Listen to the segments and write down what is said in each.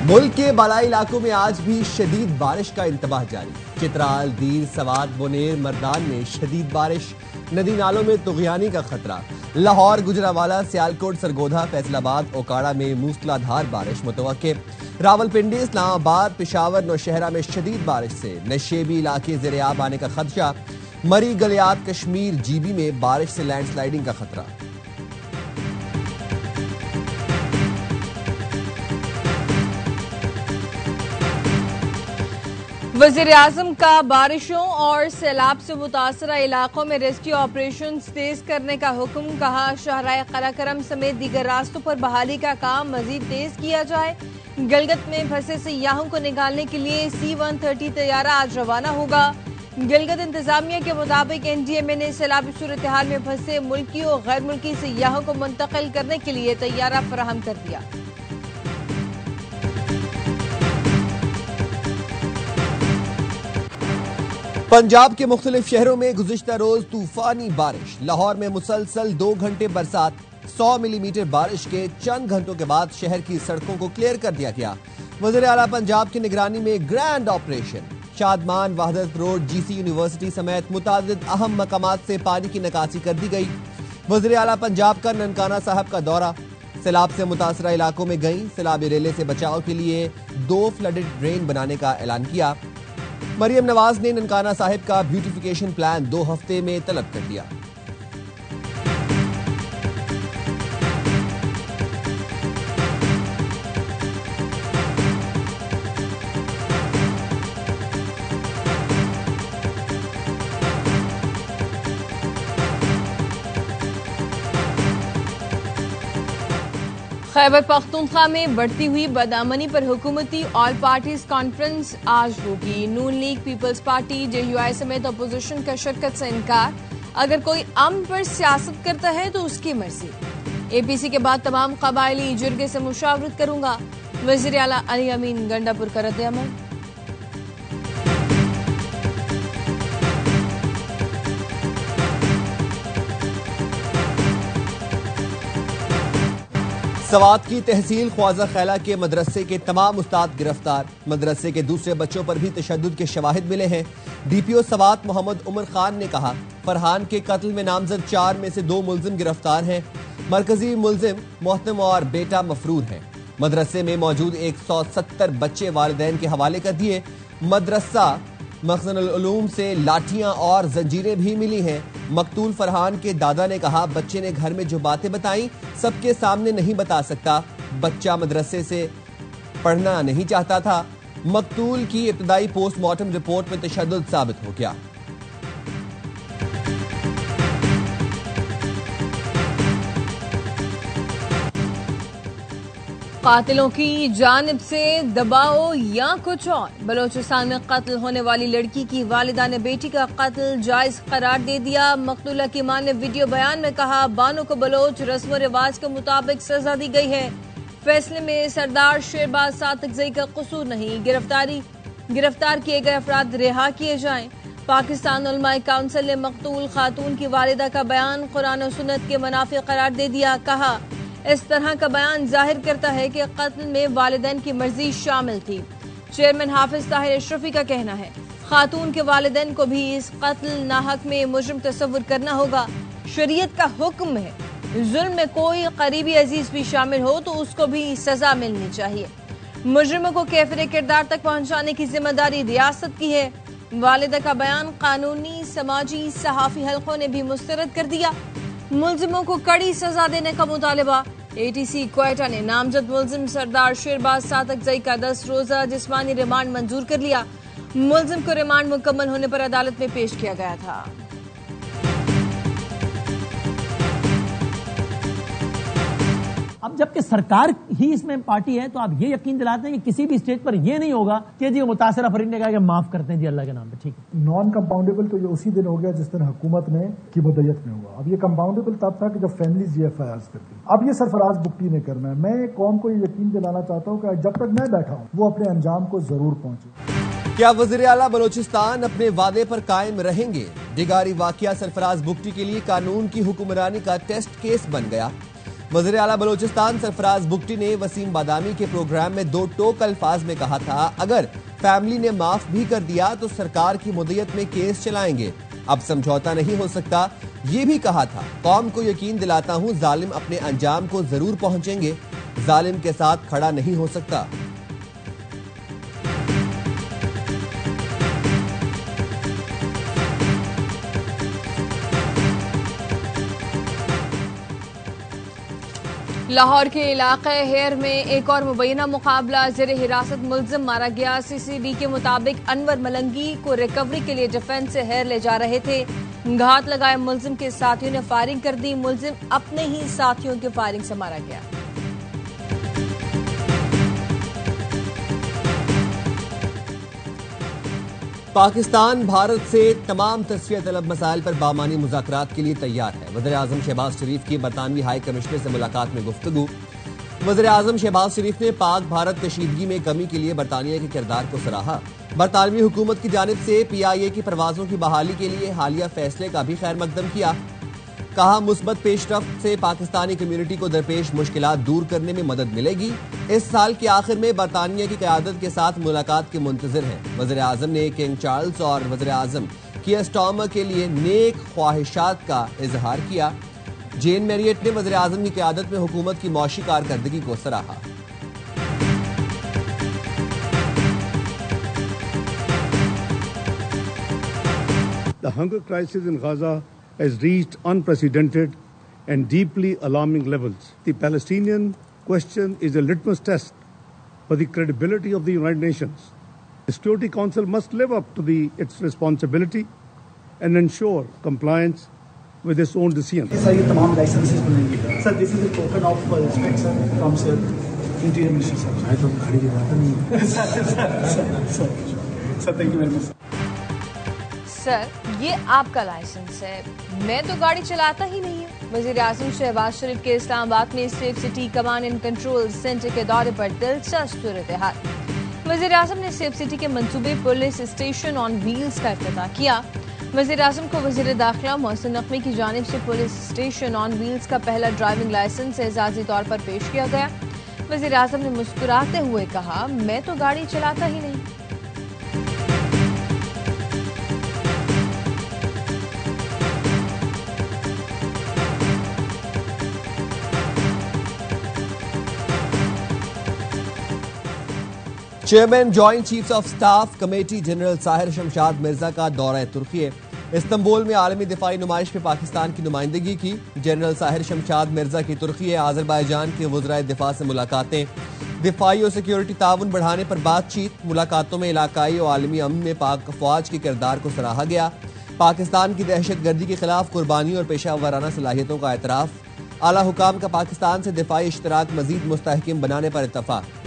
मुल्क के बालाई इलाकों में आज भी शदीद बारिश का इंतबाह जारी। चित्राल, दीर, सवात, बोनेर, मर्दान में शदीद बारिश, नदी नालों में तुगयानी का खतरा। लाहौर, गुजरावाला, सियालकोट, सरगोधा, फैसलाबाद, ओकाड़ा में मूसलाधार बारिश मुतवक्के। रावलपिंडी, इस्लामाबाद, पेशावर, नौशहरा में शदीद बारिश से नशेबी इलाके ज़ेर-ए-आब आने का खदशा। मरी, गलियात, कश्मीर, जीबी में बारिश से लैंडस्लाइडिंग का खतरा। वज़ीर-ए-आज़म का बारिशों और सैलाब से मुतासरा इलाकों में रेस्क्यू ऑपरेशन तेज करने का हुक्म। कहा, शाहराह कराकरम समेत दीगर रास्तों पर बहाली का काम मजीद तेज किया जाए। गिलगित में फंसे सयाहों को निकालने के लिए C-130 तैयारा आज रवाना होगा। गिलगित इंतजामिया के मुताबिक NDMA ने सैलाबी सूरत हाल में फंसे मुल्की और गैर मुल्की सयाहों को मुंतकिल करने के लिए तैयारा फराहम कर दिया। पंजाब के मुख्तलिफ शहरों में गुज़िश्ता रोज तूफानी बारिश। लाहौर में मुसलसल 2 घंटे बरसात। 100 मिलीमीटर बारिश के चंद घंटों के बाद शहर की सड़कों को क्लियर कर दिया गया। वज़ीर आला पंजाब की निगरानी में grand operation. Shadman, Wahdat road, GC university समेत मुतादिद अहम मकामात से पानी की निकासी कर दी गई। वज़ीर आला पंजाब का ननकाना साहब का दौरा। सैलाब से मुतासरा इलाकों में गई। सैलाबी रेले से बचाव के लिए 2 फ्लडेड ड्रेन बनाने का ऐलान किया। मरियम नवाज ने ननकाना साहिब का ब्यूटिफिकेशन प्लान 2 हफ्ते में तलब कर दिया। खैबर पख्तूनख्वा में बढ़ती हुई बदअमनी पर हुकूमती ऑल पार्टीज कॉन्फ्रेंस आज होगी। नून लीग, पीपल्स पार्टी, JUI समेत अपोजिशन का शिरकत से इनकार। अगर कोई अमन पर सियासत करता है तो उसकी मर्जी। APC के बाद तमाम कबायली जुर्गे से मुशावरत करूंगा। वज़ीर आला अली अमीन गंडापुर का रद्द-ए-अमल। सवात की तहसील ख्वाजा खैला के मदरसे के तमाम उस्ताद गिरफ्तार। मदरसे के दूसरे बच्चों पर भी तशद्दुद के शवाहिद मिले हैं। DPO सवात मोहम्मद उमर खान ने कहा, फरहान के कत्ल में नामजद 4 में से 2 मुलजिम गिरफ्तार हैं। मरकजी मुलजिम मोहतम और बेटा मफरूर हैं। मदरसे में मौजूद 170 बच्चे वालिदैन के हवाले कर दिए। मदरसा मखज़नुल उलूम से लाठियां और जंजीरें भी मिली हैं। मकतूल फरहान के दादा ने कहा, बच्चे ने घर में जो बातें बताई सबके सामने नहीं बता सकता। बच्चा मदरसे से पढ़ना नहीं चाहता था। मकतूल की इब्तदाई पोस्टमार्टम रिपोर्ट में तशद्दुद साबित हो गया। कातिलों की जानिब से दबाव या कुछ और। बलोचिस्तान में कत्ल होने वाली लड़की की वालिदा ने बेटी का कत्ल जायज करार दे दिया। मकतूला की मां ने वीडियो बयान में कहा, बानो को बलोच रस्म रिवाज के मुताबिक सजा दी गई है। फैसले में सरदार शेरबाज सातकजई का कसूर नहीं। गिरफ्तार किए गए अफराद रिहा किए जाएं। पाकिस्तान उलमाए काउंसिल ने मकतूल खातून की वालिदा का बयान कुरान और सुन्नत के मुनाफिक करार दे दिया। कहा, इस तरह का बयान जाहिर करता है कि कत्ल में वालिदैन की मर्जी शामिल थी। चेयरमैन हाफिज ताहिर अशरफी का कहना है, खातून के वालिदैन को भी इस कत्ल नाहक में मुजरिम तस्वुर करना होगा। शरीयत का हुक्म है, जुल्म में कोई करीबी अजीज भी शामिल हो तो उसको भी सजा मिलनी चाहिए। मुजरिमों को कैफिर किरदार तक पहुंचाने की जिम्मेदारी रियासत की है। वालिदा का बयान कानूनी, समाजी, सहाफी हलकों ने भी मुस्तरद कर दिया। मुलजिमों को कड़ी सजा देने का मुतालिबा। ATC क्वेटा ने नामजद मुलजिम सरदार शेरबाज सातकजई का 10 रोजा जिस्मानी रिमांड मंजूर कर लिया। मुलजिम को रिमांड मुकम्मल होने पर अदालत में पेश किया गया था। अब जबकि सरकार ही इसमें पार्टी है तो आप ये यकीन दिलाते हैं कि किसी भी स्टेज पर ये नहीं होगा कि जी मुतासरा फरीद ने कहा कि माफ करते हैं जी अल्लाह के नाम पे, ठीक है। नॉन कंपाउंडेबल तो ये उसी दिन हो गया जिस दिन हुकूमत ने की मुद्दत में हुआ। अब ये कंपाउंडेबल तब था कि जब फैमिलीज ये FIRs करती। अब ये सरफराज बुगटी ने करना है। मैं कौम को ये यकीन दिलाना चाहता हूँ कि जब तक मैं बैठा हूँ वो अपने अंजाम को जरूर पहुंचे। क्या वज़ीर आला बलोचिस्तान अपने वादे पर कायम रहेंगे? दिगारी वाकया सरफराज बुगटी के लिए कानून की हुक्मरानी का टेस्ट केस बन गया। वज़ीर आला बलोचिस्तान सरफराज बुगटी ने वसीम बादामी के प्रोग्राम में दो टोक अल्फाज में कहा था, अगर फैमिली ने माफ भी कर दिया तो सरकार की मुद्दत में केस चलाएंगे, अब समझौता नहीं हो सकता। ये भी कहा था, कौम को यकीन दिलाता हूं जालिम अपने अंजाम को जरूर पहुंचेंगे, जालिम के साथ खड़ा नहीं हो सकता। लाहौर के इलाके हेर में एक और मुबैना मुकाबला, ज़ेर हिरासत मुल्जिम मारा गया। सीसीडी के मुताबिक अनवर मलंगी को रिकवरी के लिए डिफेंस से हेर ले जा रहे थे। घात लगाए मुल्जिम के साथियों ने फायरिंग कर दी। मुल्जिम अपने ही साथियों की फायरिंग से मारा गया। पाकिस्तान भारत से तमाम तस्फिया तलब मसाइल पर बामानी मुज़ाकरात के लिए तैयार है। वज़ीर आज़म शहबाज शरीफ की बरतानवी हाई कमिश्नर से मुलाकात में गुफ्तगू। वज़ीर आज़म शहबाज शरीफ ने पाक भारत कशीदगी में कमी के लिए बरतानिया के किरदार को सराहा। बरतानवी हुकूमत की जानिब से PIA की परवाजों की बहाली के लिए हालिया फैसले का भी खैर मकदम किया। कहा, मुस्बत पेशरफ्त से पाकिस्तानी कम्युनिटी को दरपेश मुश्किलात दूर करने में मदद मिलेगी। इस साल के आखिर में बरतानिया की क़यादत के साथ मुलाकात के मुंतज़िर हैं। वज़ीर आज़म ने किंग चार्ल्स और वज़ीर आज़म कीयर स्टार्मर के लिए नेक ख्वाहिशात का इजहार किया। जेन मैरियट ने वज़ीर आज़म की क़यादत में हुकूमत की मौशी कारकर्दगी को सराहा। The hunger crisis in Gaza has reached unprecedented and deeply alarming levels. The Palestinian question is a litmus test for the credibility of the United Nations. The Security Council must live up to its responsibility and ensure compliance with its own decisions. Sir, ये तमाम licenses बनेंगे. Sir, this is a token of respect, sir, from Sir Interior Minister, sir. I तो गाड़ी की बात नहीं. Sir, thank you very much. Sir, ये आपका लाइसेंस है, मैं तो गाड़ी चलाता ही नहीं हूँ। वज़ीर आज़म शहबाज शरीफ के इस्लामाबाद में safe city command and control centre के दौरे पर दिलचस्प सूरत-ए-हाल। वज़ीर आज़म ने सेफ सिटी के मंसूबे पुलिस स्टेशन ऑन व्हील्स का इफ्तिताह किया। वज़ीर आज़म को वज़ीर दाखिला मोहसिन नकवी की जानिब से पुलिस स्टेशन ऑन व्हील्स का पहला ड्राइविंग लाइसेंस एजाजी तौर पर पेश किया गया। वज़ीर आज़म ने मुस्कुराते हुए कहा, मैं तो गाड़ी चलाता ही नहीं। Chairman joint chiefs of staff committee general Sahir Shamshad Mirza का दौरा तुर्की। इस्तांबुल में आलमी दिफाई नुमाइश में पाकिस्तान की नुमाइंदगी की। जनरल साहिर शमशाद मिर्जा की तुर्की आज़रबाईजान के वज़राए दिफा से मुलाकातें, दिफाई और सिक्योरिटी ताउन बढ़ाने पर बातचीत। मुलाकातों में इलाकाई और आलमी अमन में पाक फौज के किरदार को सराहा गया। पाकिस्तान की दहशत गर्दी के खिलाफ कुर्बानी और पेशा वाराना सलाहियतों का एतराफ़। आला हुकाम का पाकिस्तान से दिफाई इश्तराक मजीद मुस्तहकम बनाने पर इत्तफाक।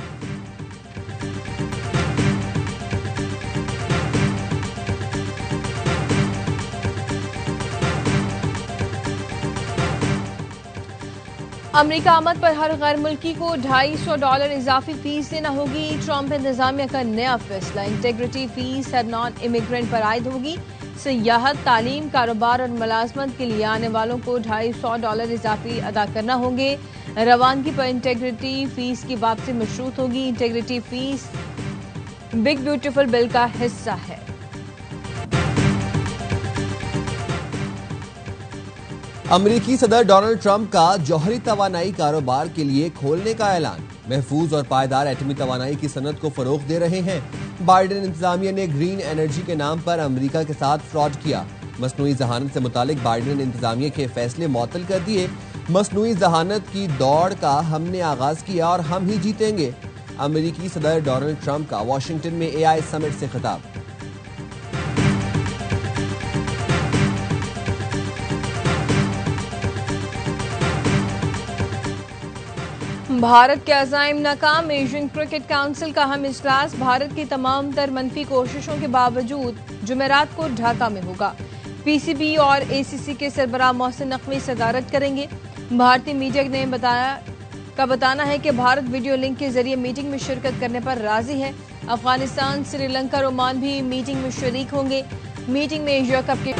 अमरीका आमद पर हर गैर मुल्की को $250 इजाफी फीस देना होगी। ट्रंप इंतजामिया का नया फैसला, इंटेग्रिटी फीस हर नॉन इमिग्रेंट पर आयद होगी। सियाहत, तालीम, कारोबार और मुलाजमत के लिए आने वालों को $250 इजाफी अदा करना होंगे। रवानगी पर इंटेग्रिटी फीस की वापसी मशरूत होगी। Integrity fees big beautiful bill का हिस्सा है। अमरीकी सदर डोनाल्ड ट्रंप का जौहरी तवानाई कारोबार के लिए खोलने का ऐलान। महफूज और पायदार एटमी तवानाई की सनत को फरोग दे रहे हैं। बाइडेन इंतजामिया ने ग्रीन एनर्जी के नाम पर अमरीका के साथ फ्रॉड किया। मसनूई जहानत से मुतालिक बाइडेन इंतजामिया के फैसले मुअत्तल कर दिए। मसनूई जहानत की दौड़ का हमने आगाज किया और हम ही जीतेंगे। अमरीकी सदर डोनाल्ड ट्रंप का वाशिंगटन में AI समिट से खिताब। भारत के अज़ाइम नाकाम। एशियन क्रिकेट काउंसिल का अहम इजलास भारत की तमाम तर मनफी कोशिशों के बावजूद जुमेरात को ढाका में होगा। PCB और ACC के सरबराह मोहसिन नकवी सदारत करेंगे। भारतीय मीडिया ने बताना है कि भारत वीडियो लिंक के जरिए मीटिंग में शिरकत करने पर राजी है। अफगानिस्तान, श्रीलंका, ओमान भी मीटिंग में शरीक होंगे। मीटिंग में एशिया कप के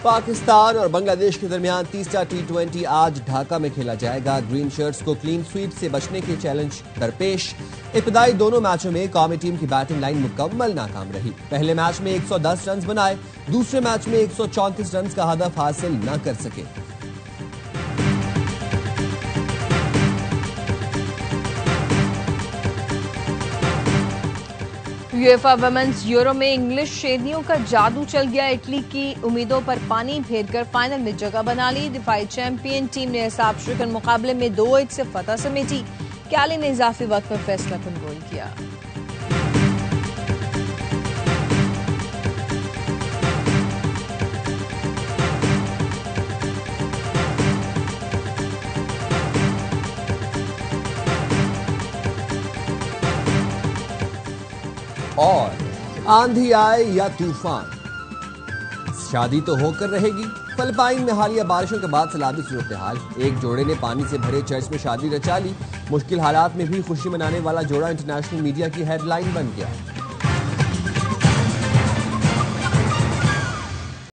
पाकिस्तान और बांग्लादेश के दरमियान तीसरा T20 आज ढाका में खेला जाएगा। ग्रीन शर्ट्स को क्लीन स्वीप से बचने के चैलेंज दरपेश इब्तदाई दोनों मैचों में कौमी टीम की बैटिंग लाइन मुकम्मल नाकाम रही। पहले मैच में 110 रन बनाए, दूसरे मैच में 134 रन का हदफ हासिल न कर सके। यूएफा वुमेन्स यूरो में इंग्लिश शेरनियों का जादू चल गया। इटली की उम्मीदों पर पानी फेरकर फाइनल में जगह बना ली। दिफाई चैंपियन टीम ने हिसाब शिकन मुकाबले में 2-1 से फतह समेटी। कैली ने इजाफी वक्त में फैसला कुन गोल किया। और आंधी आए या तूफान, शादी तो होकर रहेगी। फिलिपाइन में हालिया बारिशों के बाद सैलाबी सूरत हाल। एक जोड़े ने पानी से भरे चर्च में शादी रचा ली। मुश्किल हालात में भी खुशी मनाने वाला जोड़ा इंटरनेशनल मीडिया की हेडलाइन बन गया।